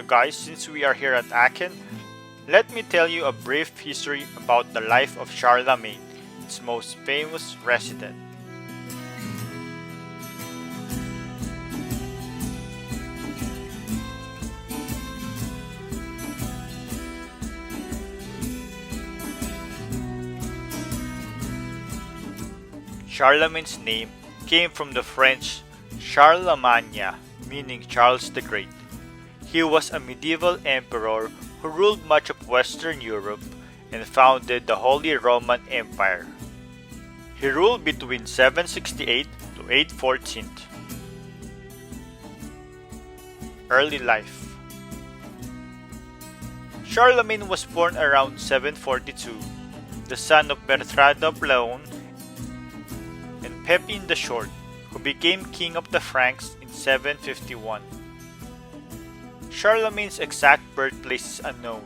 guys, since we are here at Aachen, let me tell you a brief history about the life of Charlemagne, its most famous resident. Charlemagne's name came from the French Charlemagne, meaning Charles the Great. He was a medieval emperor who ruled much of Western Europe and founded the Holy Roman Empire. He ruled between 768 to 814. Early life. Charlemagne was born around 742, the son of Bertrand of Laon and Pepin the Short, who became king of the Franks in 751. Charlemagne's exact birthplace is unknown,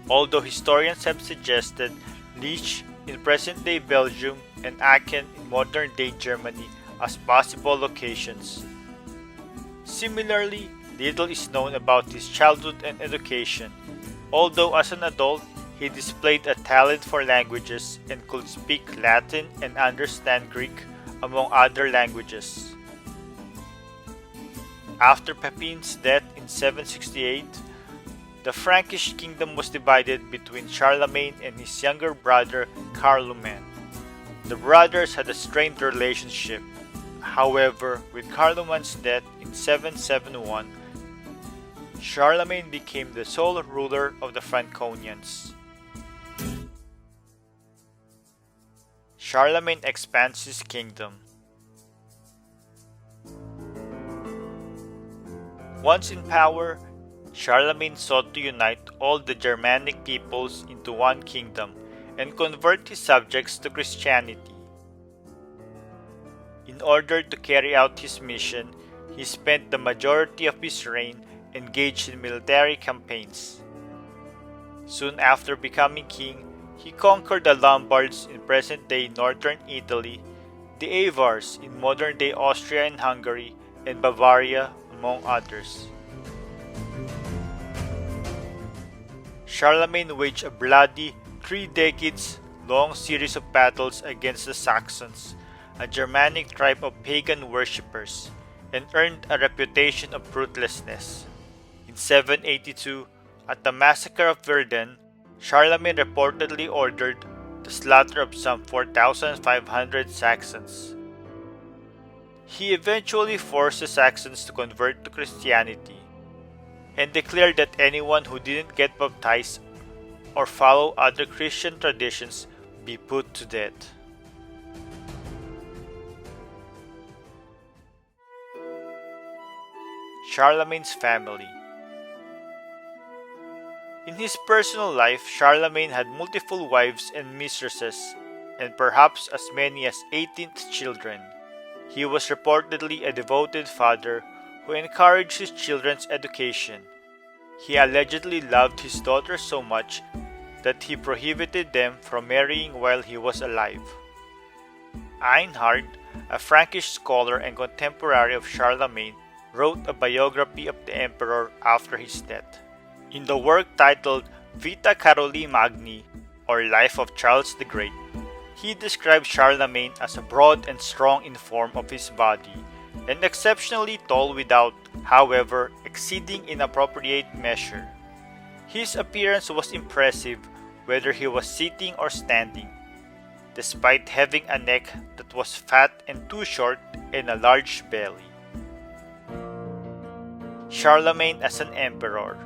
although historians have suggested Liege in present-day Belgium and Aachen in modern-day Germany as possible locations. Similarly, little is known about his childhood and education, although as an adult he displayed a talent for languages and could speak Latin and understand Greek, among other languages. After Pepin's death in 768, the Frankish kingdom was divided between Charlemagne and his younger brother Carloman. The brothers had a strained relationship. However, with Carloman's death in 771, Charlemagne became the sole ruler of the Franconians. Charlemagne expands his kingdom. Once in power, Charlemagne sought to unite all the Germanic peoples into one kingdom and convert his subjects to Christianity. In order to carry out his mission, he spent the majority of his reign engaged in military campaigns. Soon after becoming king, he conquered the Lombards in present-day northern Italy, the Avars in modern-day Austria and Hungary, and Bavaria, among others. Charlemagne waged a bloody, 3 decades-long series of battles against the Saxons, a Germanic tribe of pagan worshippers, and earned a reputation of ruthlessness. In 782, at the massacre of Verdun, Charlemagne reportedly ordered the slaughter of some 4,500 Saxons. He eventually forced the Saxons to convert to Christianity and declared that anyone who didn't get baptized or follow other Christian traditions be put to death. Charlemagne's family. In his personal life, Charlemagne had multiple wives and mistresses, and perhaps as many as 18 children. He was reportedly a devoted father who encouraged his children's education. He allegedly loved his daughters so much that he prohibited them from marrying while he was alive. Einhard, a Frankish scholar and contemporary of Charlemagne, wrote a biography of the emperor after his death. In the work titled Vita Caroli Magni, or Life of Charles the Great, he describes Charlemagne as a broad and strong in form of his body, and exceptionally tall without, however, exceeding inappropriate measure. His appearance was impressive whether he was sitting or standing, despite having a neck that was fat and too short and a large belly. Charlemagne as an emperor.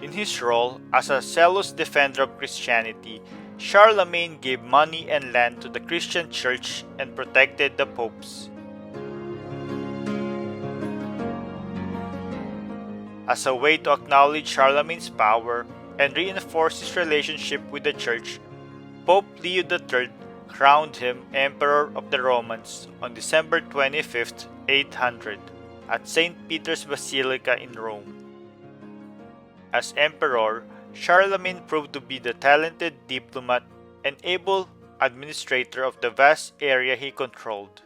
In his role as a zealous defender of Christianity, Charlemagne gave money and land to the Christian Church and protected the popes. As a way to acknowledge Charlemagne's power and reinforce his relationship with the Church, Pope Leo III crowned him Emperor of the Romans on December 25, 800, at St. Peter's Basilica in Rome. As emperor, Charlemagne proved to be the talented diplomat and able administrator of the vast area he controlled.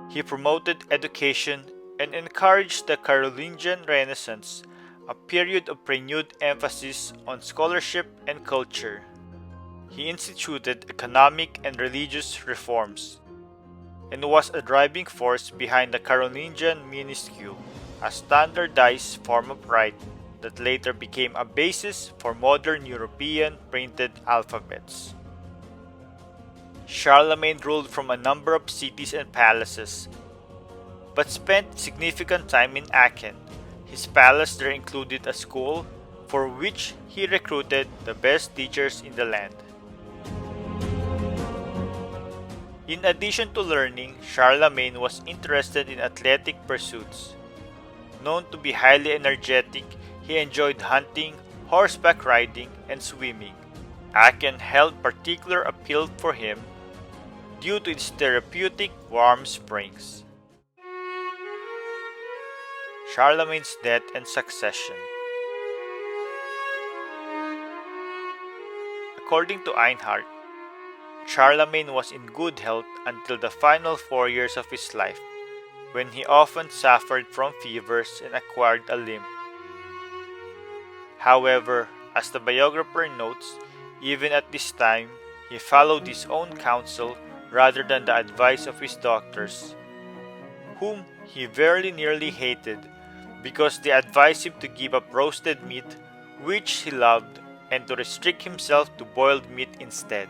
He promoted education and encouraged the Carolingian Renaissance, a period of renewed emphasis on scholarship and culture. He instituted economic and religious reforms, and was a driving force behind the Carolingian minuscule, a standardized form of writing that later became a basis for modern European printed alphabets. Charlemagne ruled from a number of cities and palaces, but spent significant time in Aachen. His palace there included a school for which he recruited the best teachers in the land. In addition to learning, Charlemagne was interested in athletic pursuits. Known to be highly energetic, he enjoyed hunting, horseback riding, and swimming. Aachen held particular appeal for him due to its therapeutic warm springs. Charlemagne's death and succession. According to Einhard, Charlemagne was in good health until the final 4 years of his life, when he often suffered from fevers and acquired a limp. However, as the biographer notes, even at this time, he followed his own counsel rather than the advice of his doctors, whom he very nearly hated because they advised him to give up roasted meat, which he loved, and to restrict himself to boiled meat instead.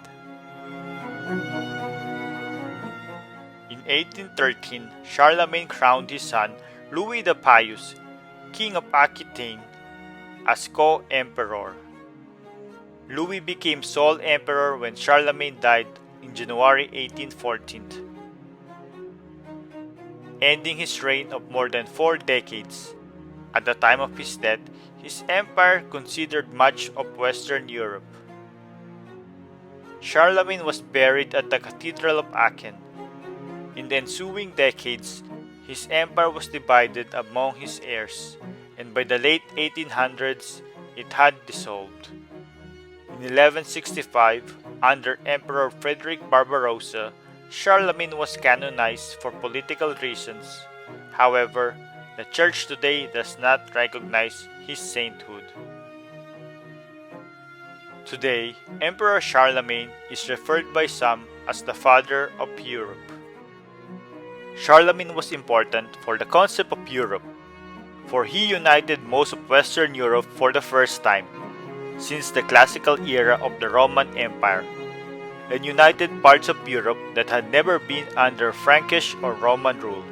In 1813, Charlemagne crowned his son, Louis the Pious, king of Aquitaine, as co-emperor. Louis became sole emperor when Charlemagne died in January 1814, ending his reign of more than 4 decades. At the time of his death, his empire considered much of Western Europe. Charlemagne was buried at the Cathedral of Aachen. In the ensuing decades, his empire was divided among his heirs, and by the late 1800s, it had dissolved. In 1165, under Emperor Frederick Barbarossa, Charlemagne was canonized for political reasons. However, the Church today does not recognize his sainthood. Today, Emperor Charlemagne is referred by some as the father of Europe. Charlemagne was important for the concept of Europe, for he united most of Western Europe for the first time since the classical era of the Roman Empire, and united parts of Europe that had never been under Frankish or Roman rule.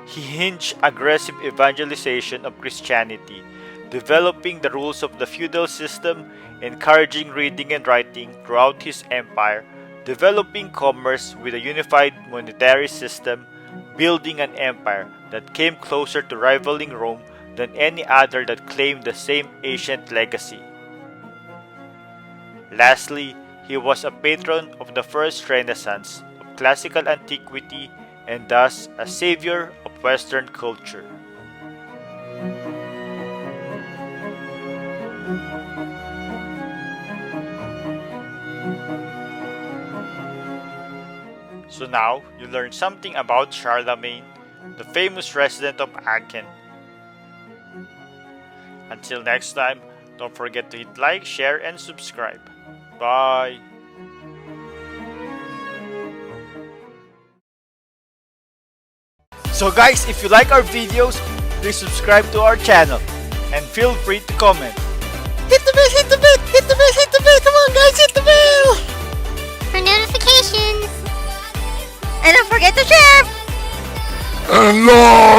He hinged aggressive evangelization of Christianity, developing the rules of the feudal system, encouraging reading and writing throughout his empire, developing commerce with a unified monetary system, building an empire that came closer to rivaling Rome than any other that claimed the same ancient legacy. Lastly, he was a patron of the first Renaissance of classical antiquity and thus a savior of Western culture. So now, you learned something about Charlemagne, the famous resident of Aachen. Until next time, don't forget to hit like, share, and subscribe. Bye! So guys, if you like our videos, please subscribe to our channel and feel free to comment. Hit the bell, hit the bell, hit the bell, hit the bell, come on guys, hit the bell! For notifications. And don't forget to share! And love!